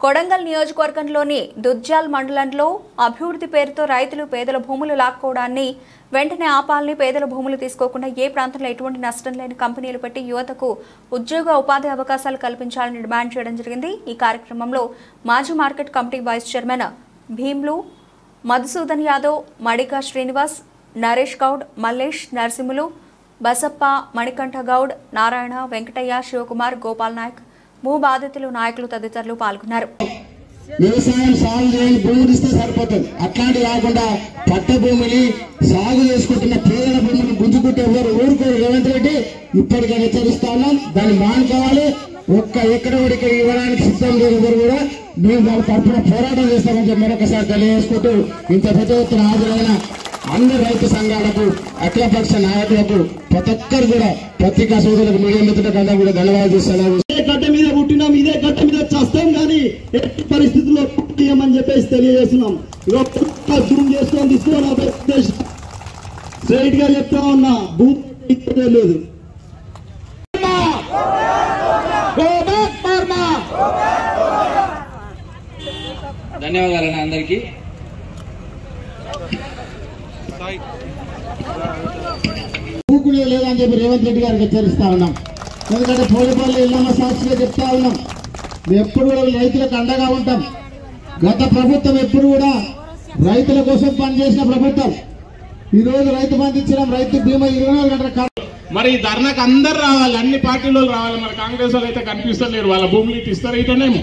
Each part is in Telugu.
కొడంగల్ నియోజకవర్గంలోని దుర్జాల్ మండలంలో అభివృద్ధి పేరుతో రైతులు పేదల భూములు లాక్కోవడాన్ని వెంటనే ఆపాలని, పేదల భూములు తీసుకోకుండా ఏ ప్రాంతంలో ఎటువంటి నష్టం లేని కంపెనీలు పెట్టి యువతకు ఉద్యోగ ఉపాధి అవకాశాలు కల్పించాలని డిమాండ్ చేయడం జరిగింది. ఈ కార్యక్రమంలో మాజీ market committee vice chairman Bhimlu, Madhusudan Yadav, Madika Srinivas, Naresh Goud, Mallesh, Narasimhulu, Basappa, Manikanta Goud, Narayana, Venkataiah, Shivakumar, Gopal Naik, భూ బాధితులు, నాయకులు తదితరులు పాల్గొన్నారు. వ్యవసాయం సాగు చేయని భూములు ఇస్తే సరిపోతుంది. అట్లాంటి కాకుండా పట్ట భూమిని సాగు చేసుకుంటున్న పేదల భూములు గుంజుకుంటే ఎవరు ఊరుకోరు. రేవంత్ రెడ్డి ఇప్పటికే హెచ్చరిస్తా ఉన్నాం, దాన్ని మానుకోవాలి. ఒక్క ఎక్కడ ఇక్కడ ఇవ్వడానికి సిద్ధం లేదు. ఎవరు కూడా మేము వాళ్ళ తరఫున పోరాటం చేస్తామని చెప్పి మరొకసారి తెలియజేసుకుంటూ ఇంత పెద్ద ఎత్తున హాజరైన అన్ని రైతు సంఘాలకు, అఖిలపక్ష నాయకులకు, ప్రతి ఒక్కరు కూడా పత్రికా సోదరులకు, మీడియా మిత్రులకు అందరూ కూడా ధన్యవాదాలు చేస్తున్నారు. ఇదే గడ్డ మీద పుట్టినాం, ఇదే గడ్డ మీద చస్తాం, కానీ ఎట్టి పరిస్థితుల్లో పుట్టినామని చెప్పేసి తెలియజేస్తున్నాం. జూమ్ చేసుకొని తీసుకుని స్ట్రైట్ గా చెప్తా ఉన్నా, భూమి లేదు. ధన్యవాదాలు అందరికీ. ఊకునే లేదని చెప్పి రేవంత్ రెడ్డి గారికి హెచ్చరిస్తా ఉన్నాం. ఎందుకంటే పోలిపల్లి ఇళ్ళమ్మ సాక్షిగా చెప్తా ఉన్నాం, మేము ఎప్పుడు కూడా రైతులకు అండగా ఉంటాం. గత ప్రభుత్వం ఎప్పుడు కూడా రైతుల కోసం పనిచేసిన ప్రభుత్వం. ఈ రోజు రైతు బంధు ఇచ్చినాం, రైతు బీమా 24 గంటల. మరి ఈ ధర్నాకు అందరు రావాలి, అన్ని పార్టీలు రావాలి. మరి కాంగ్రెస్ వాళ్ళు అయితే కనిపిస్తలేరు, వాళ్ళ భూములు ఇస్తారు. ఇటనేమో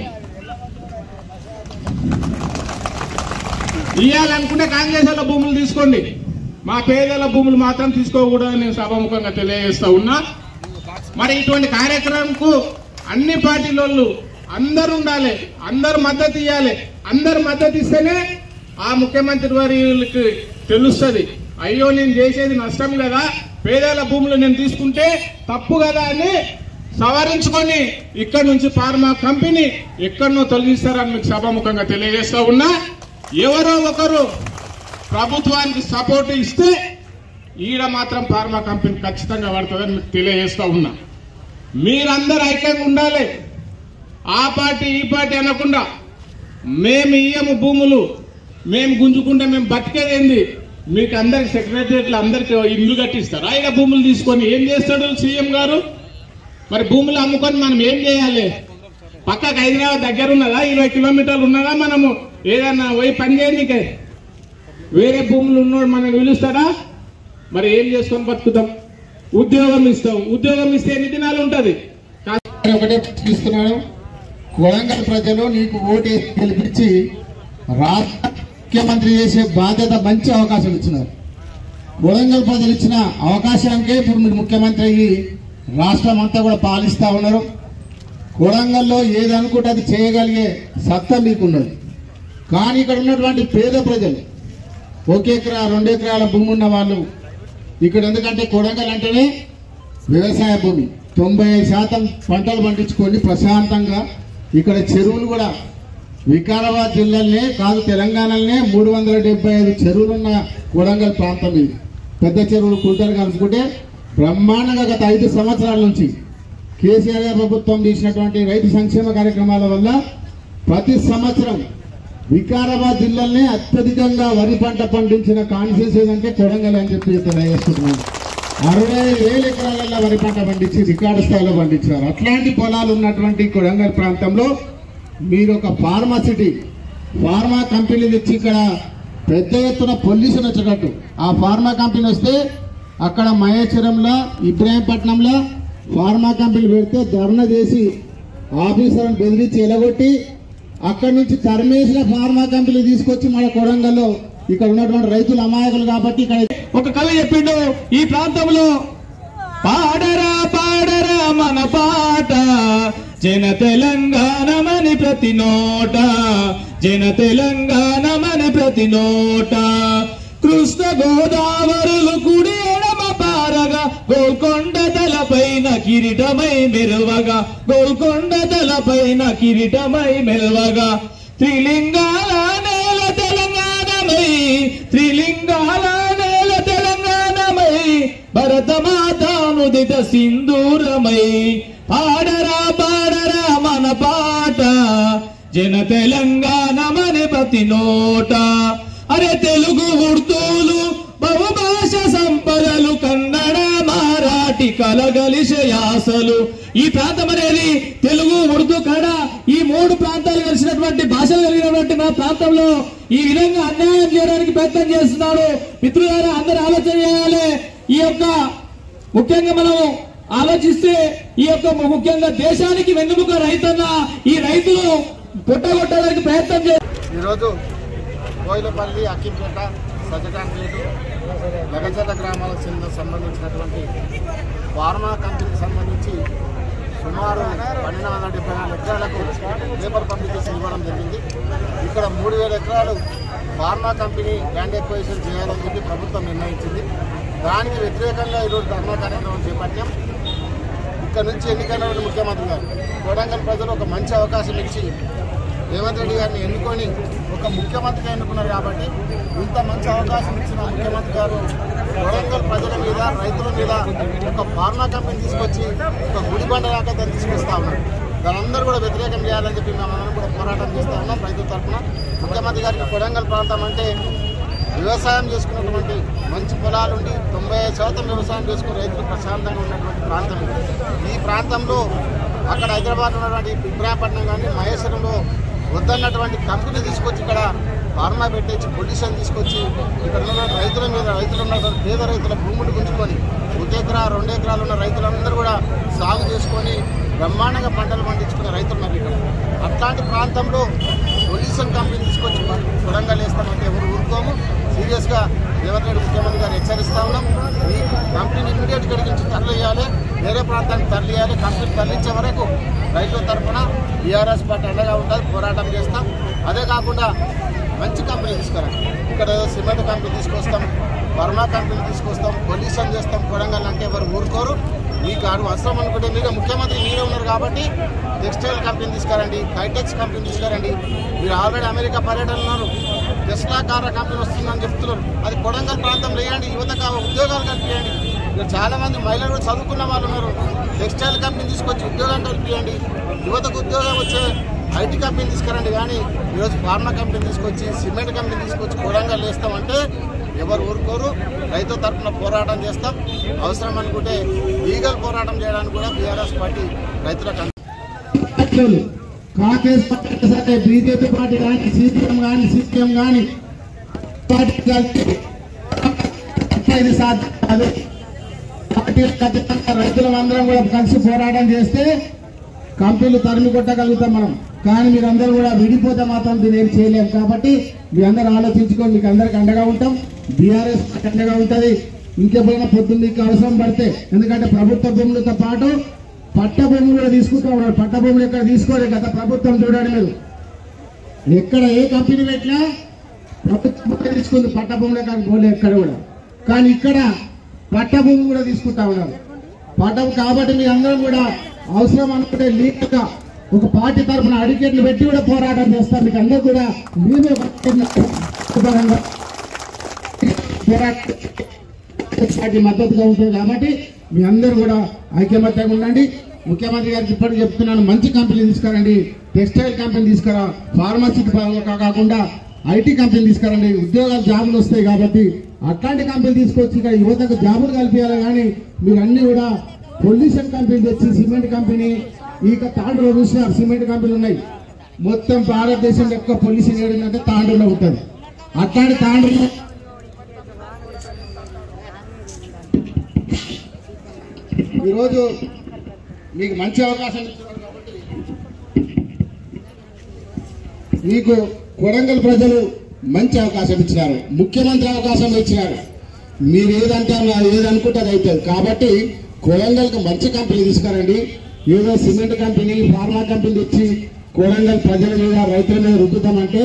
ఇవ్వాలనుకుంటే కాంగ్రెస్ వాళ్ళ భూములు తీసుకోండి, మా పేదల భూములు మాత్రం తీసుకోకూడదని నేను సభాముఖంగా తెలియజేస్తా ఉన్నా. మరి ఇటువంటి కార్యక్రమంకు అన్ని పార్టీల అందరూ ఉండాలి, అందరూ మద్దతు ఇవ్వాలి. అందరు మద్దతు ఇస్తేనే ఆ ముఖ్యమంత్రి వారికి తెలుస్తుంది, అయ్యో నేను చేసేది నష్టం కదా, పేదల భూములు నేను తీసుకుంటే తప్పు కదా అని సవరించుకొని ఇక్కడ నుంచి ఫార్మా కంపెనీ ఎక్కడనో తొలగిస్తారని మీకు సభాముఖంగా తెలియజేస్తా ఉన్నా. ఎవరో ఒకరు ప్రభుత్వానికి సపోర్ట్ ఇస్తే ఈడ మాత్రం ఫార్మా కంపెనీ ఖచ్చితంగా పడుతుందని మీకు తెలియజేస్తా ఉన్నా. మీరందరూ ఐక్యంగా ఉండాలి, ఆ పార్టీ ఈ పార్టీ అనకుండా. మేము ఇయ్యము భూములు, మేము గుంజుకుంటే మేము బతికేదేంది? మీకు అందరికి సెక్రటరియట్లు అందరికి ఇల్లు కట్టిస్తారు, ఆయన భూములు తీసుకొని ఏం చేస్తాడు సీఎం గారు? మరి భూములు అమ్ముకొని మనం ఏం చేయాలి? పక్కకు హైదరాబాద్ దగ్గర ఉన్నదా, 20 కిలోమీటర్లు ఉన్నదా? మనము ఏదన్నా పోయి పని చేయడానికే వేరే భూములు ఉన్నోడు మనం పిలుస్తాడా? మరి ఏం చేసుకొని బతుకుతాం? ఉద్యోగం ఇస్తాం, ఉద్యోగం ఇస్తే ఎన్ని దినాలు ఉంటది? ఒకటే ఇస్తున్నాను, కొడంగల్ ప్రజలు నీకు ఓటు గెలిపించి రాష్ట్ర ముఖ్యమంత్రి చేసే బాధ్యత, మంచి అవకాశం ఇచ్చినారు. కొడంగల్ ప్రజలు ఇచ్చిన అవకాశానికే ఇప్పుడు మీరు ముఖ్యమంత్రి అయ్యి రాష్ట్రం అంతా కూడా పాలిస్తా ఉన్నారు. కొడంగల్లో ఏది అనుకుంటే అది చేయగలిగే సత్తా మీకున్నది. కానీ ఇక్కడ ఉన్నటువంటి పేద ప్రజలు 1 ఎకరా 2 ఎకరాల భూమి ఉన్న వాళ్ళు ఇక్కడ, ఎందుకంటే కొడంగల్ అంటేనే వ్యవసాయ భూమి, 95% పంటలు పండించుకొని ప్రశాంతంగా ఇక్కడ చెరువులు కూడా వికారాబాద్ జిల్లాలోనే కాదు తెలంగాణలోనే 375 చెరువులున్న కొడంగల్ ప్రాంతం ఇది. పెద్ద చెరువులు కుంటలు కలుపుకుంటే బ్రహ్మాండంగా గత 5 సంవత్సరాల నుంచి కేసీఆర్ ప్రభుత్వం తీసినటువంటి రైతు సంక్షేమ కార్యక్రమాల వల్ల ప్రతి సంవత్సరం వికారాబాద్ జిల్లాలోనే అత్యధికంగా వరి పంట పండించిన కాన్స్టిట్యూన్సీ ఏదంటే కొడంగల్ అని చెప్పి తెలియజేస్తున్నాను. 65,000 ఎకరాలలో వరి పంట పండించి రికార్డు స్థాయిలో పండించారు. అట్లాంటి పొలాలు ఉన్నటువంటి కొడంగల్ ప్రాంతంలో మీరు ఒక ఫార్మాసిటీ, ఫార్మా కంపెనీ తెచ్చి ఇక్కడ పెద్ద ఎత్తున పొల్యూషన్ వచ్చేటట్టు, ఆ ఫార్మా కంపెనీ వస్తే అక్కడ మహేశ్వరంలో, ఇబ్రాహీంపట్నంలో ఫార్మా కంపెనీ పెడితే ధర్నా చేసి ఆఫీసర్లను బెదిరించి ఎలగొట్టి అక్కడి నుంచి తరిమేసిన ఫార్మా కంపెనీ తీసుకొచ్చి మన కొడంగల్లో ఇక్కడ ఉన్నటువంటి రైతులు అమాయకులు కాబట్టి ఇక్కడ ఒక కవి చెప్పిండు, ఈ ప్రాంతంలో పాడరా పాడరా మన పాట, జన తెలంగాణమని ప్రతి నోట, జన తెలంగాణమని ప్రతి నోట, కృష్ణ గోదావరులు కుడి ఎడమ పారగా, గోల్కొండ తలపైన కిరీటమై మెరువగా, గోల్కొండ తలపైన కిరీటమై మెరువగా, త్రిలింగాల నేల తెలంగాణమై, త్రిలింగాల నేల తెలంగాణమై, భరతమాత ముదిత సింధూరమై, పాడరా పాడరా మన పాట, జన తెలంగాణమని ప్రతి నోట అరే తెలుగు ఉర్దూలు బహుభాష సంపదలు కన్నడ మరాఠీ కలగలిసే యాసలు. ఈ ప్రాంతం అనేది తెలుగు ఉర్దూ కన్నడ ఈ 3 ప్రాంతాలు కలిసినటువంటి భాషలు కలిగినటువంటి మన ప్రాంతంలో ఈ విధంగా అన్యాయం చేయడానికి ప్రయత్నం చేస్తున్నాడు. మిత్రులారా అందరూ ఆలోచన చేయాలి. ఈ యొక్క ముఖ్యంగా మనం ఆలోచిస్తే ఈ యొక్క ముఖ్యంగా దేశానికి వెన్నుముక రైతన్న ఈ రైతులు పుట్టగొట్టడానికి ప్రయత్నం చేస్తారు. ఈరోజు కోయిలపల్లి, అక్కింపేట, సజ్జకాన్పేట, లగచర్ల గ్రామాలకు సంబంధించినటువంటి ఫార్మా కంపెనీకి సంబంధించి సుమారు 1274 ఎకరాలకు పేపర్ పబ్లికేషన్ ఇవ్వడం జరిగింది. ఇక్కడ 3000 ఎకరాలు ఫార్మా కంపెనీ ల్యాండ్ ఎక్వైజేషన్ చేయాలని చెప్పి ప్రభుత్వం నిర్ణయించింది. దానికి వ్యతిరేకంగా ఈరోజు ధర్నా కార్యక్రమం చేపట్టాం. ఇక్కడ నుంచి ఎన్నికైన ముఖ్యమంత్రి గారు కొడంగల్ ప్రజలు ఒక మంచి అవకాశం ఇచ్చి రేవంత్ రెడ్డి గారిని ఎన్నుకొని ఒక ముఖ్యమంత్రిగా ఎన్నుకున్నారు. కాబట్టి ఇంత మంచి అవకాశం ఇచ్చిన ముఖ్యమంత్రి గారు కొడంగల్ ప్రజల మీద, రైతుల మీద ఒక ఫార్మా కంపెనీ తీసుకొచ్చి ఒక గుడిబండ దాకా దాన్ని తీసుకొస్తా ఉన్నారు. దాని అందరూ కూడా వ్యతిరేకం చేయాలని చెప్పి మేమందరం కూడా పోరాటం చేస్తూ ఉన్నాం రైతుల తరఫున. ముఖ్యమంత్రి గారికి కొడంగల్ ప్రాంతం అంటే వ్యవసాయం చేసుకున్నటువంటి మంచి పొలాలుండి 95% వ్యవసాయం చేసుకుని రైతులు ప్రశాంతంగా ఉన్నటువంటి ప్రాంతం. ఈ ప్రాంతంలో అక్కడ హైదరాబాద్ ఉన్నటువంటి ఇబ్రాహీంపట్నం కానీ మహేశ్వరంలో వద్దన్నటువంటి కంపెనీ తీసుకొచ్చి ఇక్కడ ఫార్మా పెట్టేసి పొల్యూషన్ తీసుకొచ్చి ఇక్కడ ఉన్న రైతుల మీద, రైతులు ఉన్నటువంటి పేద రైతుల భూములు గుంజుకొని 1 ఎకరా 2 ఎకరాలు ఉన్న రైతులందరూ కూడా సాగు చేసుకొని బ్రహ్మాండంగా పంటలు పండించుకునే రైతులు ఉన్నారు ఇక్కడ. అట్లాంటి ప్రాంతంలో పొల్యూషన్ కంపెనీ తీసుకొచ్చి కొడంగల్ వేస్తామంటే ఎవరు ఊరుకోము. సీరియస్గా రేవంత్ రెడ్డి ముఖ్యమంత్రి గారు హెచ్చరిస్తా ఉన్నాం. ఈ కంపెనీని ఇమ్మీడియట్ ఇక్కడి నుంచి తరలియాలి, వేరే ప్రాంతానికి తరలియాలి. కంపెనీ తరలించే వరకు రైతుల తరఫున టీఆర్ఎస్ పార్టీ అండగా ఉంటుంది, పోరాటం చేస్తాం. అదే కాకుండా మంచి కంపెనీ తీసుకురండి. ఇక్కడ సిమెంట్ కంపెనీ తీసుకొస్తాం, ఫార్మా కంపెనీ తీసుకొస్తాం, పొల్యూషన్ చేస్తాం కొడంగల్ అంటే ఎవరు ఊరుకోరు. మీకు అవసరం అనుకుంటే మీరే ముఖ్యమంత్రి మీరే ఉన్నారు కాబట్టి టెక్స్టైల్ కంపెనీ తీసుకురండి, హైటెక్స్ కంపెనీ తీసుకురండి. మీరు ఆల్రెడీ అమెరికా పర్యటన ఉన్నారు, టెస్లా కార్ కంపెనీ వస్తుందని చెప్తున్నారు. అది కొడంగల్ ప్రాంతంలో వేయండి, యువతకు ఉద్యోగాలు కల్పించండి. ఇక్కడ చాలామంది మహిళలు కూడా చదువుకున్న వాళ్ళు ఉన్నారు. టెక్స్టైల్ కంపెనీ తీసుకొచ్చి ఉద్యోగం కల్పించండి, యువతకు ఉద్యోగం వచ్చే ఐటీ కంపెనీ తీసుకురండి. కానీ ఈరోజు ఫార్మా కంపెనీ తీసుకొచ్చి, సిమెంట్ కంపెనీ తీసుకొచ్చి కొడంగల్ వేస్తామంటే ఎవరు ఊరుకోరు. రైతు తరఫున పోరాటం చేస్తాం. అవసరం అనుకుంటే లీగల్ పోరాటం చేయడానికి కూడా టీఆర్ఎస్ పార్టీ రైతులకు కాంగ్రెస్ పార్టీ సరే, బీజేపీ పార్టీ కానీ, సిపిఎం కానీ, సిపిఎం కానీ పార్టీ ఇది సాధ్యం కాదు. పార్టీలు ఖచ్చితంగా రైతులందరం కూడా కలిసి పోరాటం చేస్తే కంపెనీలు తరిమి కొట్టగలుగుతాం మనం. కానీ మీరందరూ కూడా విడిపోతే మాత్రం దీన్ని ఏం చేయలేము. కాబట్టి మీ అందరూ ఆలోచించుకొని మీకు అందరికి అండగా ఉంటాం. బీఆర్ఎస్ అండగా ఉంటుంది. ఇంకెప్పుడైనా పొద్దున్న మీకు అవసరం పడితే, ఎందుకంటే ప్రభుత్వ భూములతో పాటు పట్ట భూములు కూడా తీసుకుంటూ ఉన్నారు. పట్ట భూములు ఎక్కడ తీసుకోలేదు గత ప్రభుత్వం. చూడండి మీరు ఎక్కడ ఏ కంపెనీ పెట్టినా ప్రభుత్వం తీసుకుంది, పట్ట భూములు ఎక్కడ పోలేదు ఎక్కడ కూడా. కానీ ఇక్కడ పట్ట భూములు కూడా తీసుకుంటా ఉన్నారు. పట్టం కాబట్టి మీ అందరం కూడా అవసరం అనుకుంటే లీగల్గా ఒక పార్టీ తరఫున అడికేట్లు పెట్టి కూడా పోరాటం చేస్తారు. మీకు అందరూ కూడా మేమే పోరాటం మద్దతుగా ఉంటుంది. కాబట్టి మీ అందరూ కూడా ఐక్యమత్యంగా ఉండండి. ముఖ్యమంత్రి గారికి ఇప్పటికీ చెప్తున్నాను, మంచి కంపెనీ తీసుకురండి, టెక్స్టైల్ కంపెనీ తీసుకురా, ఫార్మసీ కాకుండా ఐటీ కంపెనీ తీసుకురండి. ఉద్యోగాలు, జాబులు వస్తాయి. కాబట్టి అట్లాంటి కంపెనీ తీసుకొచ్చి ఇక్కడ యువతకు జాబులు కల్పించాలి. కానీ మీరు అన్ని కూడా పొల్యూషన్ కంపెనీ తెచ్చి, సిమెంట్ కంపెనీ, ఇక తాండూరు చూసినారు సిమెంట్ కంపెనీలు ఉన్నాయి. మొత్తం భారతదేశంలో ఎక్కువ పొల్యూషన్ ఏడిందంటే తాండూరులో ఉంటుంది. అట్లాంటి తాండూరు ఈరోజు మీకు మంచి అవకాశం ఇస్తున్నారు. కాబట్టి మీకు కొడంగల్ ప్రజలు మంచి అవకాశం ఇచ్చినారు, ముఖ్యమంత్రి అవకాశం ఇచ్చినారు. మీరు ఏదంటారు ఏదనుకుంటే అది అవుతుంది. కాబట్టి కొడంగల్కి మంచి కంపెనీ తీసుకురండి. ఏదో సిమెంట్ కంపెనీ, ఫార్మా కంపెనీ తెచ్చి కొడంగల్ ప్రజల మీద, రైతుల మీద రుద్దుతామంటే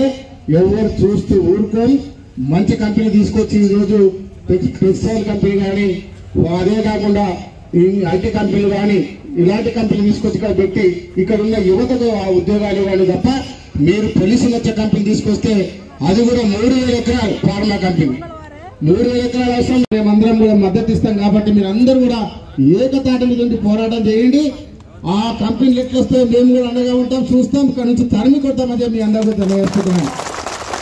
ఎవరు చూస్తూ ఊరుకోం. మంచి కంపెనీ తీసుకొచ్చి ఈరోజు టెక్స్టైల్ కంపెనీ కానీ, అదే కాకుండా ఐటీ కంపెనీలు కానీ ఇలాంటి కంపెనీ తీసుకొచ్చి ఇక్కడ పెట్టి ఇక్కడ ఉన్న యువతకు ఆ ఉద్యోగాలు ఇవ్వాలి తప్ప మీరు పొల్యూషన్ వచ్చే కంపెనీ తీసుకొస్తే అది కూడా 3000 ఎకరాలు ఫార్మా కంపెనీ 3000 ఎకరాలు అవసరం. మేమందరం కూడా మద్దతు ఇస్తాం. కాబట్టి మీరు అందరూ కూడా ఏకతాటి మీద ఉండి పోరాటం చేయండి. ఆ కంపెనీలు ఎట్లొస్తే మేము కూడా అండగా ఉంటాం, చూస్తాం, ఇక్కడ నుంచి తరిమి కొడతామని మీ అందరికీ తెలియజేస్తున్నాను.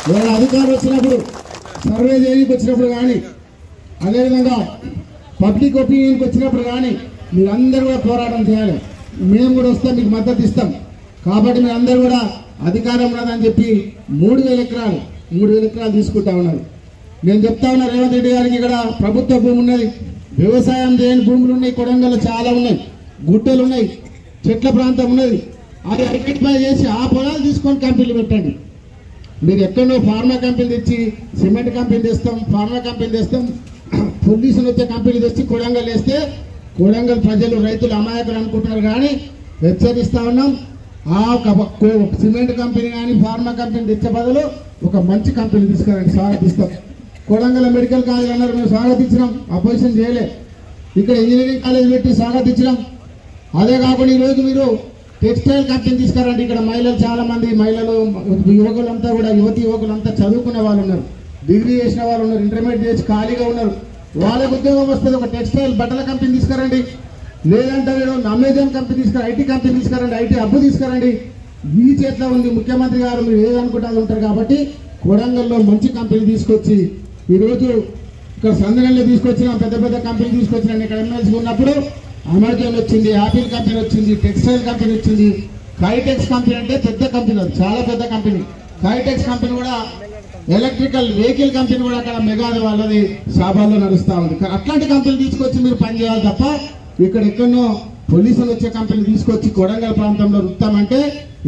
ఏదైనా అధికారులు వచ్చినప్పుడు, సర్వే చేయడానికి వచ్చినప్పుడు కానీ, అదేవిధంగా పబ్లిక్ ఒపీనియన్కి వచ్చినప్పుడు కానీ మీరందరూ కూడా పోరాటం చేయాలి. మేము కూడా వస్తాం, మీకు మద్దతు ఇస్తాం. కాబట్టి మీరందరూ కూడా అధికారం ఉన్నదని చెప్పి 3,000 ఎకరాలు తీసుకుంటా ఉన్నారు. నేను చెప్తా ఉన్నా రేవంత్ రెడ్డి గారికి, ఇక్కడ ప్రభుత్వ భూమి ఉన్నది, వ్యవసాయం చేయని భూములు ఉన్నాయి, కొడంగల్లో చాలా ఉన్నాయి, గుట్టలు ఉన్నాయి, చెట్ల ప్రాంతం ఉన్నది. అది ఐడెంటిఫై చేసి ఆ పొలాలు తీసుకొని కంపెనీలు పెట్టండి. మీరు ఎక్కడో ఫార్మా కంపెనీ తెచ్చి సిమెంట్ కంపెనీ తెస్తాం, ఫార్మా కంపెనీ తెస్తాం, పొల్యూషన్ వచ్చే కంపెనీలు తెచ్చి కొడంగల్ వేస్తే కొడంగల్ ప్రజలు రైతులు అమాయకులు అనుకుంటున్నారు. కానీ హెచ్చరిస్తా ఉన్నాం, ఆ సిమెంట్ కంపెనీ కానీ ఫార్మా కంపెనీ తెచ్చే బదులు ఒక మంచి కంపెనీ తీసుకురండి, స్వాగతిస్తాం. కొడంగల్ మెడికల్ కాలేజ్ అన్నారు, మేము స్వాగతించినాం, అపోజిషన్ చేయలే. ఇక్కడ ఇంజనీరింగ్ కాలేజ్ పెట్టి స్వాగతించినాం. అదే కాకుండా ఈరోజు మీరు టెక్స్టైల్ కంపెనీ తీసుకురండి. ఇక్కడ మహిళలు చాలా మంది, మహిళలు యువకులంతా కూడా, యువకులంతా చదువుకున్న వాళ్ళు ఉన్నారు, డిగ్రీ చేసిన వాళ్ళు ఉన్నారు, ఇంటర్మీడియట్ చేసి ఖాళీగా ఉన్నారు. వాళ్ళకు ఉద్యోగం వస్తుంది. ఒక టెక్స్టైల్ బట్టల కంపెనీ తీసుకురండి. లేదంటే మీరు అమెజాన్ కంపెనీ తీసుకురండి, ఐటీ కంపెనీ తీసుకురండి, ఐటీ హబ్ తీసుకురండి. మీ చేతిలో ఉంది. ముఖ్యమంత్రి గారు మీరు ఏదనుకుంటా ఉంటారు. కాబట్టి కొడంగల్లో మంచి కంపెనీ తీసుకొచ్చి ఈరోజు ఇక్కడ సందనంలో తీసుకొచ్చిన పెద్ద పెద్ద కంపెనీ తీసుకొచ్చిన, ఇక్కడ ఎమ్మెల్సీ ఉన్నప్పుడు అమెజాన్ వచ్చింది, యాపిల్ కంపెనీ వచ్చింది, టెక్స్టైల్ కంపెనీ వచ్చింది, కైటెక్స్ కంపెనీ అంటే పెద్ద కంపెనీ, అది చాలా పెద్ద కంపెనీ. కైటెక్స్ కంపెనీ కూడా ఎలక్ట్రికల్ వెహికల్ కంపెనీ కూడా అక్కడ మెగాది వాళ్ళది శాబాల్లో నడుస్తూ ఉంది. అట్లాంటి కంపెనీ తీసుకొచ్చి మీరు పనిచేయాలి తప్ప ఇక్కడ ఎక్కడో పొల్యూషన్ వచ్చే కంపెనీ తీసుకొచ్చి కొడంగల్ ప్రాంతంలో రుత్తామంటే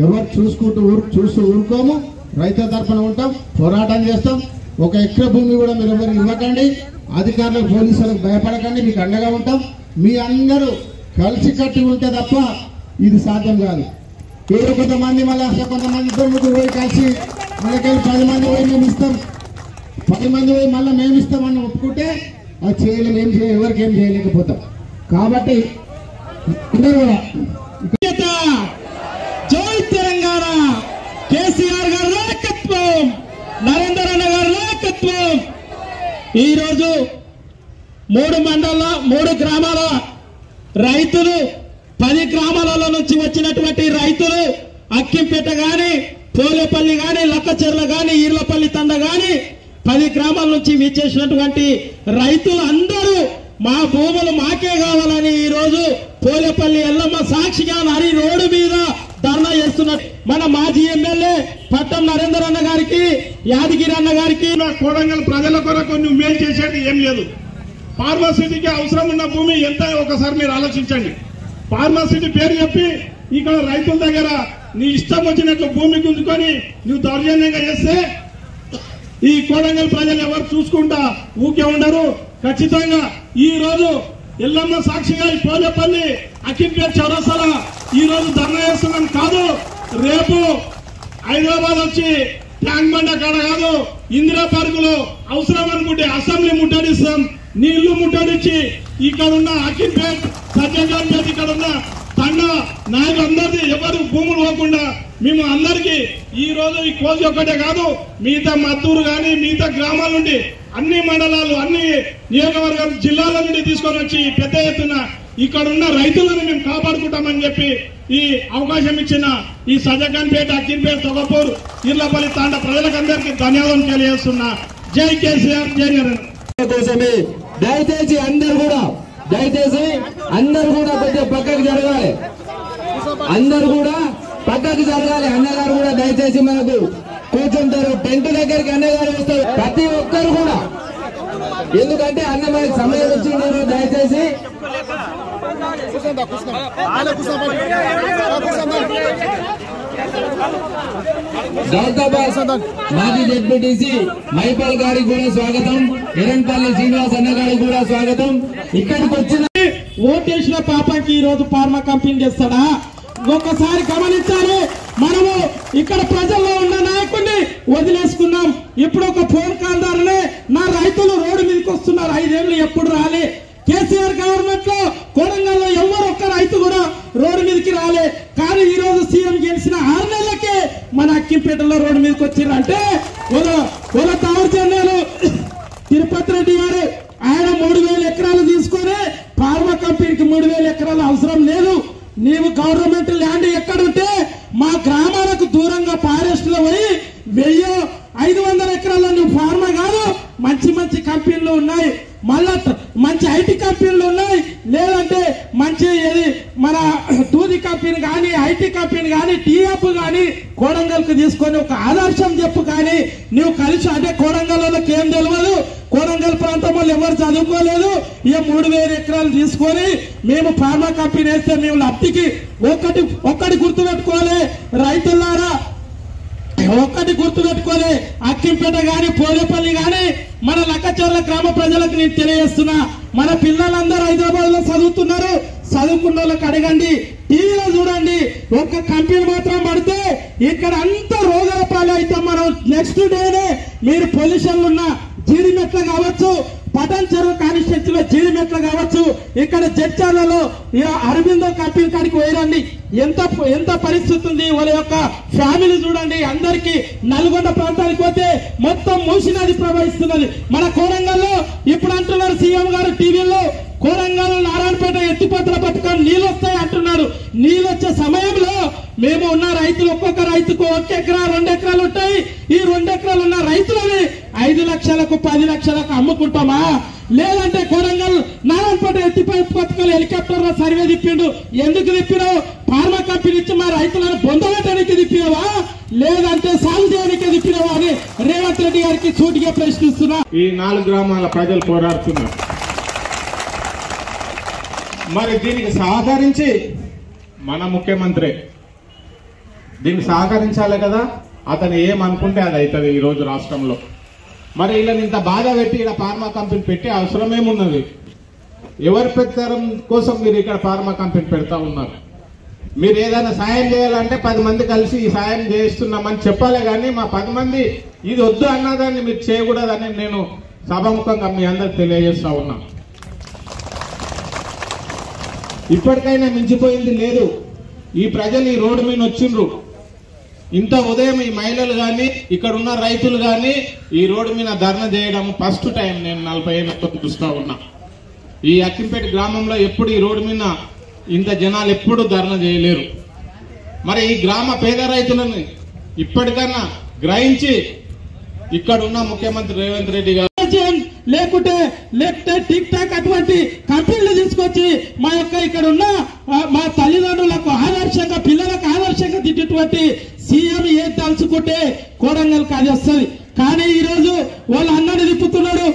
ఎవరు చూస్తూ ఊరుకోము. రైతుల తరఫున ఉంటాం, పోరాటం చేస్తాం. ఒక ఎకరా భూమి కూడా మీరు ఎవరు ఇవ్వకండి, అధికారులకు పోలీసులకు భయపడకండి, మీకు అండగా ఉంటాం. మీ అందరూ కలిసి కట్టి ఉంటే తప్ప ఇది సాధ్యం కాదు. ఏదో కొంతమంది మళ్ళీ కొంతమంది 2-3 పోయి కలిసి మనకెళ్ళి 10 మంది పోయి మేము ఇస్తాం, 10 మంది పోయి మళ్ళీ మేము ఇస్తామని ఒప్పుకుంటే అది చేయలేము, ఎవరికి ఏం చేయలేకపోతాం. కాబట్టి అందరూ కూడా జై తెలంగాణ, కేసీఆర్ గారి నాయకత్వం, నరేందర్ అన్న గారి నాయకత్వం. ఈరోజు 3 గ్రామాల రైతులు, 10 గ్రామాలలో నుంచి వచ్చినటువంటి రైతులు అక్కింపేట గాని, పోలేపల్లి గాని, లక్కచెర్ల గాని, ఈర్లపల్లి తండ గాని 10 గ్రామాల నుంచి విచ్చేసినటువంటి రైతులు అందరూ మా భూములు మాకే కావాలని ఈరోజు పోలేపల్లి ఎల్లమ్మ సాక్షిగా నరి రోడ్డు మీద ధర్నా చేస్తున్నారు. మన మాజీ ఎమ్మెల్యే పట్టం నరేందర్ అన్న గారికి, యాదగిరి అన్న గారికి, కొడంగల్ ప్రజల కొరకు నువ్వు మేలు చేసేది ఏం లేదు. ఫార్మాసిటీకి అవసరం ఉన్న భూమి ఎంత ఒకసారి మీరు ఆలోచించండి. ఫార్మాసిటీ పేరు చెప్పి ఇక్కడ రైతుల దగ్గర నీ ఇష్టం వచ్చినట్లు భూమి గుంజుకొని నువ్వు దౌర్జన్యంగా చేస్తే ఈ కొడంగల్ ప్రజలు ఎవరు చూసుకుంటా ఊకే ఉండరు. ఖచ్చితంగా ఈ రోజు ఎల్లమ్మ సాక్షిగా ఈ పోలేపల్లి అఖిల్పేట్ చౌరస్తాల ఈ రోజు ధర్నా చేస్తున్నాం కాదు, రేపు హైదరాబాద్ వచ్చి ట్యాంక్ బండ కాడ కాదు, ఇందిరా పార్కులో అవసరం అనుకుంటే అసెంబ్లీ ముట్టడిస్తాం, నీ ఇల్లు ముట్టడిచ్చి ఇక్కడ ఉన్న అఖిల్పేట్, సజ్జన్పేట్, ఇక్కడ ఉన్న తండ నాయకులందరిది ఎవరు భూములు పోకుండా మేము అందరికీ ఈ రోజు ఈ కోసి ఒక్కటే కాదు, మిగతా మద్దూరు కానీ మిగతా గ్రామాల నుండి అన్ని మండలాలు, అన్ని నియోజకవర్గాల, జిల్లాల నుండి తీసుకొని వచ్చి పెద్ద ఎత్తున ఇక్కడ ఉన్న రైతులను మేము కాపాడుకుంటామని చెప్పి ఈ అవకాశం ఇచ్చిన ఈ సజ్జన్పేట, అఖిల్పేట, తొగపూర్, ఈర్లపల్లి తాండ ప్రజలకందరికీ ధన్యవాదాలు తెలియజేస్తున్నా. జై కేసీఆర్, జై నరేంద్ర. కోసమే దయచేసి అందరు కూడా కొద్దిగా పక్కకి జరగాలి, అందరు కూడా పక్కకి జరగాలి. అన్నగారు కూడా దయచేసి మనకు కూర్చుంటారు, టెంట్ దగ్గరికి అన్నగారు వస్తారు, ప్రతి ఒక్కరు కూడా. ఎందుకంటే అన్న మనకి సమయం వచ్చింటారు. దయచేసి గౌతాబాద్ మాజీ జెడ్పీటీసీ మైపాల్ గారికి కూడా స్వాగతం, ఎరంపల్లి శ్రీనివాస్ అన్న గారికి కూడా స్వాగతం. ఇక్కడికి వచ్చిన ఓటేసిన పాపానికి ఈ రోజు ఫార్మా కంపెనీ చేస్తాడా? ఒక్కసారి గమనించాలి. మనము ఇక్కడ ప్రజల్లో ఉన్న నాయకుడిని వదిలేసుకున్నాం. ఇప్పుడు ఒక ఫోన్ కాల్ ద్వారానే నా రైతులు రోడ్డు మీదకి వస్తున్నారు. 5 ఏళ్ళు ఎప్పుడు రాలే. కేసీఆర్ గవర్నమెంట్ లో కొడంగల్లో ఎవరు ఒక్క రైతు కూడా రోడ్డు మీదకి రాలే. కానీ ఈ రోజు సీఎం గెలిచిన 6 నెలలకే మన అక్కింపేటలో రోడ్డు మీదకి వచ్చిందంటే తావర్చన్నేలు తిరుపతి రెడ్డి గారు ఆయన 3000 ఎకరాలు తీసుకొని ఫార్మా కంపెనీకి 3000 ఎకరాలు అవసరం లేదు. నీవు ఫారెస్ట్ లో పోయి 1500 ఎకరాల్లో నువ్వు ఫార్మా కాదు, మంచి మంచి కంపెనీలు ఉన్నాయి, మళ్ళా మంచి ఐటీ కంపెనీలు ఉన్నాయి, లేదంటే మంచి మన దూది కంపెనీ కానీ ఐటీ కంపెనీ కానీ టీఎఫ్ కానీ కోడంగల్కి తీసుకొని ఒక ఆదర్శం చెప్పు. కానీ నువ్వు కలిసి అంటే కోడంగల్ వాళ్ళకి ఏం తెలియదు, కోడంగల్ ప్రాంతం వాళ్ళు ఎవరు చదువుకోలేదు, ఇక 3000 ఎకరాలు తీసుకొని మేము ఫార్మా కంపెనీ వేస్తే మేము లబ్ధికి ఒక్కటి గుర్తుపెట్టుకోవాలి రైతులారా, ఒక్కటి గుర్తుపెట్టుకోలే. అక్కింపేట గాని పోలేపల్లి గాని మన లక్కచర్ల గ్రామ ప్రజలకు నేను తెలియజేస్తున్నా, మన పిల్లలందరూ హైదరాబాద్ లో చదువుతున్నారు, చదువుకున్న వాళ్ళకి అడగండి, టీవీలో చూడండి, ఒక్క కంపెనీ మాత్రం పడితే ఇక్కడ అంత రోగాల పాలు అయితే మనం నెక్స్ట్ డేనే మీరు పొల్యూషన్లు ఉన్న జీడిమెట్ల కావచ్చు, పటన్ చెరువు కాన్స్టిట్యూన్సీలో జీడిమెట్ల కావచ్చు, ఇక్కడ జడ్చాలలో అరవిందో కంపెనీ కాడికి పోయిరండి, ఎంత పరిస్థితి ఉంది, వాళ్ళ యొక్క ఫ్యామిలీ చూడండి. అందరికి నల్గొండ ప్రాంతానికి పోతే మొత్తం మూసి నది ప్రవహిస్తున్నది. మన కోడంగల్లో ఇప్పుడు అంటున్నారు సీఎం గారు టీవీలో, కోడంగల్ నారాయణపేట ఎత్తిపోతల పథకం నీళ్ళు వస్తాయి అంటున్నాడు. నీళ్ళు వచ్చే సమయంలో మేము ఉన్న రైతులు ఒక్కొక్క రైతుకు 1 ఎకరా 2 ఎకరాలు ఉంటాయి. ఈ 2 ఎకరాలు ఉన్న రైతులని 5 లక్షలకు 10 లక్షలకు అమ్ముకుంటామా? లేదంటే కోడంగల్ నారాయణపేట ఎత్తిపోతల పథకాలు హెలికాప్టర్ లో సర్వే తిప్పిండు, ఎందుకు తిప్పినావు? ఫార్మా కంపెనీ ఇచ్చి మా రైతులను బొందబెట్టడానికి తిప్పినవా, లేదంటే సాగు చేయడానికి తిప్పినవా అని రేవంత్ రెడ్డి గారికి సూటిగా ప్రశ్నిస్తున్నా. ఈ 4 గ్రామాల ప్రజలు పోరాడుతున్నారు. మరి దీనికి సహకరించి మన ముఖ్యమంత్రి దీనికి సహకరించాలి కదా, అతను ఏమనుకుంటే అది అవుతుంది ఈ రోజు రాష్ట్రంలో. మరి ఇలా ఇంత బాధ పెట్టి ఇక్కడ ఫార్మా కంపెనీ పెట్టే అవసరం ఏమున్నది? ఎవరి పెత్తనం కోసం మీరు ఇక్కడ ఫార్మా కంపెనీ పెడతా ఉన్నారు? మీరు ఏదైనా సాయం చేయాలంటే 10 మంది కలిసి ఈ సాయం చేస్తున్నామని చెప్పాలి, కానీ మా 10 మంది ఇది వద్దు అన్నదాన్ని మీరు చేయకూడదని నేను సభాముఖంగా మీ అందరికి తెలియజేస్తా ఉన్నా. ఇప్పటికైనా మించిపోయింది లేదు. ఈ ప్రజలు ఈ రోడ్డు మీద వచ్చిండ్రు, ఇంత ఉదయం ఈ మహిళలు గాని ఇక్కడ ఉన్న రైతులు గాని ఈ రోడ్డు మీద ధర్నా చేయడం ఫస్ట్ టైం నేను 40 ఏళ్ళతో చూస్తా ఉన్నా. ఈ అక్కింపేట గ్రామంలో ఎప్పుడు ఈ రోడ్డు మీద ఇంత జనాలు ఎప్పుడు ధర్నా చేయలేరు. మరి ఈ గ్రామ పేద రైతులను ఇప్పటికన్నా గ్రహించి ఇక్కడ ఉన్న ముఖ్యమంత్రి రేవంత్ రెడ్డి గారు లేకుంటే టిక్ టాక్ అటువంటి కంపెనీలు తీసుకొచ్చి మా యొక్క ఇక్కడ ఉన్న మా తల్లిదండ్రులకు ఆదర్శంగా పిల్లలకు ఆదర్శంగా తిట్టేటువంటి సీఎం ఏం తలుచుకుంటే కోడంగల్కి అది వస్తుంది. కానీ ఈ రోజు వాళ్ళు అన్నని తిప్పుతున్నాడు.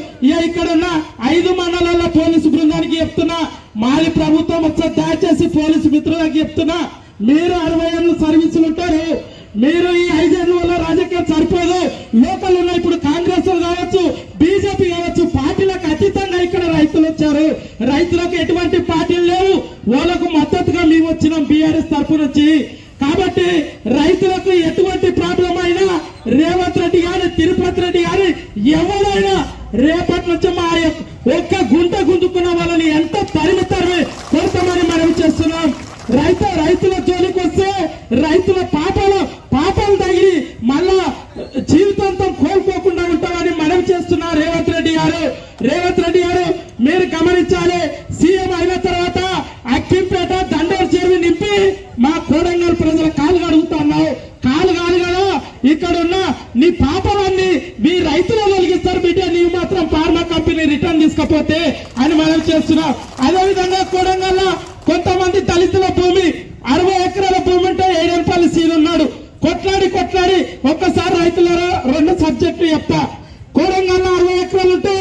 ఇక్కడ ఉన్న 5 మండలాల పోలీసు బృందానికి చెప్తున్నా, మాది ప్రభుత్వం వచ్చే దయచేసి పోలీసు మిత్రులకు చెప్తున్నా, మీరు 60 ఏళ్ళు సర్వీసులు ఉంటారు, మీరు ఈ 5 ఏళ్ళ వల్ల రాజకీయం సరిపోదు. లోకల్ ఉన్న ఇప్పుడు కాంగ్రెస్ కావచ్చు, బీజేపీ కావచ్చు, పార్టీలకు అతీతంగా ఇక్కడ రైతులు వచ్చారు. రైతులకు ఎటువంటి పార్టీలు లేవు, వాళ్ళకు మద్దతుగా మేము వచ్చినాం బీఆర్ఎస్ తరఫు నుంచి. కాబట్టి రైతులకు ఎటువంటి ప్రాబ్లం అయినా రేవంత్ రెడ్డి గాని తిరుపతి రెడ్డి గాని ఎవరైనా రేపటి నుంచి మా ఒక్క గుంట గుంజుకున్న వాళ్ళని ఎంత తరిమి కొడతామని మనం చేస్తున్నాం. రైతుల జోలికి వస్తే రైతుల పాపాలు తగిలి మళ్ళా జీవితాంతం కోల్పోకుండా ఉంటామని మనం చేస్తున్నా. రేవంత్ రెడ్డి గారు మీరు గమనించాలి, సీఎం అయిన తర్వాత అక్కింపేట దండోర్ చెరువు నింపి మా కోడంగల్ ప్రజల కాలు కడుగుతున్నావు. కాలు కాదు కదా, ఇక్కడ ఉన్న నీ పాపాలన్నీ మీ రైతులు కలిగిస్తారు బిడ్డ, నీవు మాత్రం ఫార్మా కంపెనీ రిటర్న్ తీసుకపోతే అని మనం చేస్తున్నాం. అదేవిధంగా కోడంగల్ కొంతమంది దళితుల భూమి 60 ఎకరాల భూమి ఉంటే 7 రూపాయలు సీన్ ఉన్నాడు. కొట్లాడి ఒక్కసారి రైతులారా 2 సబ్జెక్టులు చెప్తా. కోడంగల్ 60 ఎకరాలు ఉంటే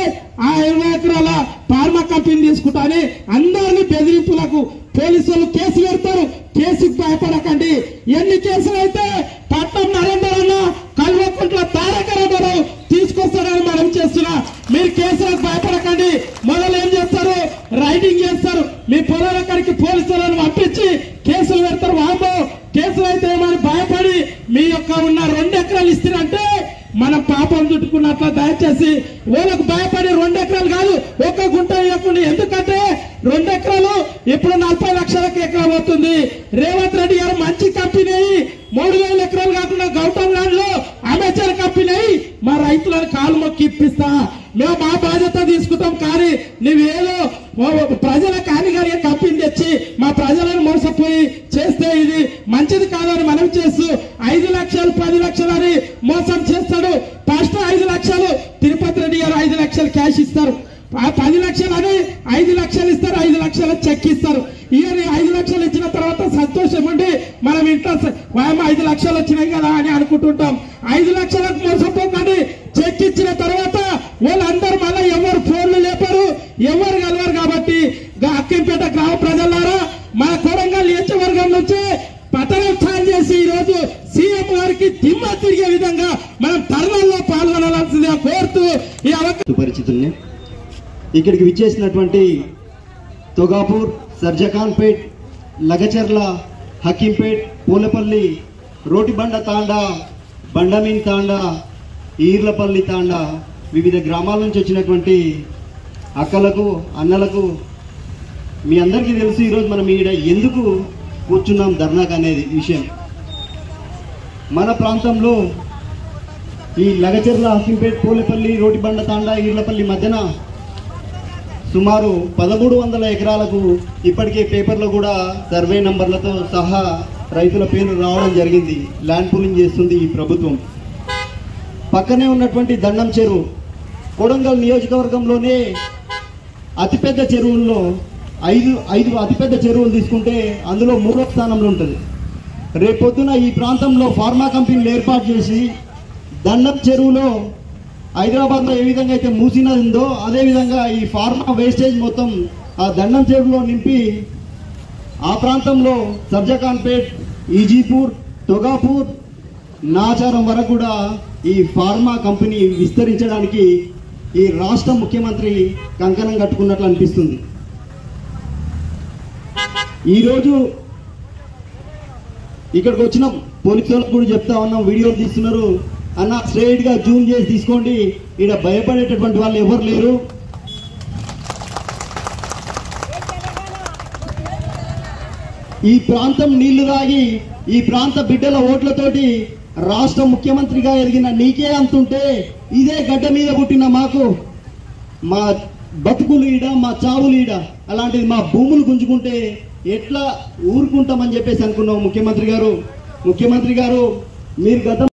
ఆ 20 ఎకరాల ఫార్మా కంపెనీ తీసుకుంటాని అందరినీ బెదిరింపులకు పోలీసులు కేసు పెడతారు. కేసుకు భయపడకండి. ఎన్ని కేసులు అయితే పట్నం నరేందర్ అన్న కల్వకుంట్ల తారక రామారావు తీసుకొస్తారని మనం చేస్తున్నా. మీరు కేసులకు భయపడకండి. మొదలు ఏం చేస్తారు, రైడింగ్ చేస్తారు, మీ పొలాల కాడికి పోలీసులను పంపించి కేసులు పెడతారు. వామ్మో కేసులు అయితే ఏమని భయపడి మీ యొక్క ఉన్న 2 ఎకరాలు ఇస్తారంటే మనం పాపం చుట్టుకున్నట్ల. దయచేసి వాళ్ళకు భయపడి 2 ఎకరాలు కాదు, 1 గుంట ఇవ్వకుండా. ఎందుకంటే 2 ఎకరాలు ఇప్పుడు 40 లక్షలకు ఎకరా పోతుంది. రేవంత్ రెడ్డి గారు మంచి కంపెనీ 3000 ఎకరాలు కాకుండా గౌతమ్ ల్యాండ్ లో అమెచర్ కంపెనీ మా రైతులను కాలు మొక్కి ఇప్పిస్తా. మేము మా బాధ్యత తీసుకుంటాం. కానీ నువ్వేదో ప్రజలకు హానికరంగా కంపెనీ తెచ్చి మా ప్రజలను మోసపోయి చేస్తే ఇది మంచిది కాదని మనం చేస్తూ 5 లక్షలు 10 లక్షల ఒకసారి మోసం చేస్తాడు. ఫస్ట్ 5 లక్షలు తిరుపతి రెడ్డి గారు 5 లక్షలు క్యాష్ ఇస్తారు. 10 లక్షలు అని 5 లక్షలు ఇస్తారు, 5 లక్షల చెక్ ఇస్తారు. ఇయర్ 5 లక్షలు ఇచ్చిన తర్వాత సంతోషం ఉండి మనం ఇంట్లో 5 లక్షలు వచ్చినాయి కదా అని అనుకుంటుంటాం. 5 లక్షలకు మోసపోకండి. చెక్ ఇచ్చిన తర్వాత వాళ్ళందరూ మళ్ళీ ఎవరు ఫోన్లు లేపరు, ఎవరు కలవరు. కాబట్టి అక్కింపేట గ్రామ ప్రజలారా, మన కొడంగల్ నియోజకవర్గం నుంచి పతనోత్సవం చేసి ఈ రోజు సీఎం గారికి దిమ్మ తిరిగే విధంగా మనం ధర్నాల్లో పాల్గొనాల్సిందిగా కోరుతూ ఈ పరిస్థితుల్ని ఇక్కడికి విచ్చేసినటువంటి తొగాపూర్, సర్జఖాన్పేట్, లగచర్ల, హకీంపేట్, పూలపల్లి, రోటిబండ తాండా, బండమీన్ తాండా, ఈర్లపల్లి తాండా, వివిధ గ్రామాల నుంచి వచ్చినటువంటి అక్కలకు, అన్నలకు మీ అందరికీ తెలుసు ఈరోజు మనం ఈడ ఎందుకు కూర్చున్నాం ధర్నాకు అనేది విషయం. మన ప్రాంతంలో ఈ లగచర్ల, హకీంపేట్, పూలపల్లి, రోటిబండ తాండా, ఈర్లపల్లి మధ్యన సుమారు 1300 ఎకరాలకు ఇప్పటికే పేపర్లో కూడా సర్వే నంబర్లతో సహా రైతుల పేర్లు రావడం జరిగింది. ల్యాండ్ పూలింగ్ చేస్తుంది ఈ ప్రభుత్వం. పక్కనే ఉన్నటువంటి దండం చెరువు కొడంగల్ నియోజకవర్గంలోనే అతిపెద్ద చెరువుల్లో 5 అతిపెద్ద చెరువులు తీసుకుంటే అందులో 3వ స్థానంలో ఉంటుంది. రేపొద్దున ఈ ప్రాంతంలో ఫార్మా కంపెనీలు ఏర్పాటు చేసి దండం చెరువులో హైదరాబాద్లో ఏ విధంగా అయితే మూసినది ఉందో అదేవిధంగా ఈ ఫార్మా వేస్టేజ్ మొత్తం ఆ దండం చెరువులో నింపి ఆ ప్రాంతంలో సర్జఖాన్పేట్, ఈజీపూర్, తొగాపూర్, నాచారం వరకు కూడా ఈ ఫార్మా కంపెనీ విస్తరించడానికి ఈ రాష్ట్ర ముఖ్యమంత్రి కంకణం కట్టుకున్నట్లు అనిపిస్తుంది. ఈరోజు ఇక్కడికి వచ్చినాం, పోలీసు వాళ్ళకు కూడా చెప్తా ఉన్నాం, వీడియోలు తీస్తున్నారు అన్న, స్ట్రైట్ గా జూమ్ చేసి తీసుకోండి, ఇక్కడ భయపడేటటువంటి వాళ్ళు ఎవరు లేరు. ఈ ప్రాంతం నీళ్లు తాగి ఈ ప్రాంత బిడ్డల ఓట్లతోటి రాష్ట్ర ముఖ్యమంత్రిగా ఎదిగిన నీకే అంతుంటే ఇదే గడ్డ మీద పుట్టిన మాకు మా బతుకులు ఈడ, మా చావులు ఈడ, అలాంటిది మా భూములు గుంజుకుంటే ఎట్లా ఊరుకుంటామని చెప్పేసి అనుకున్నాం. ముఖ్యమంత్రి గారు మీరు గతం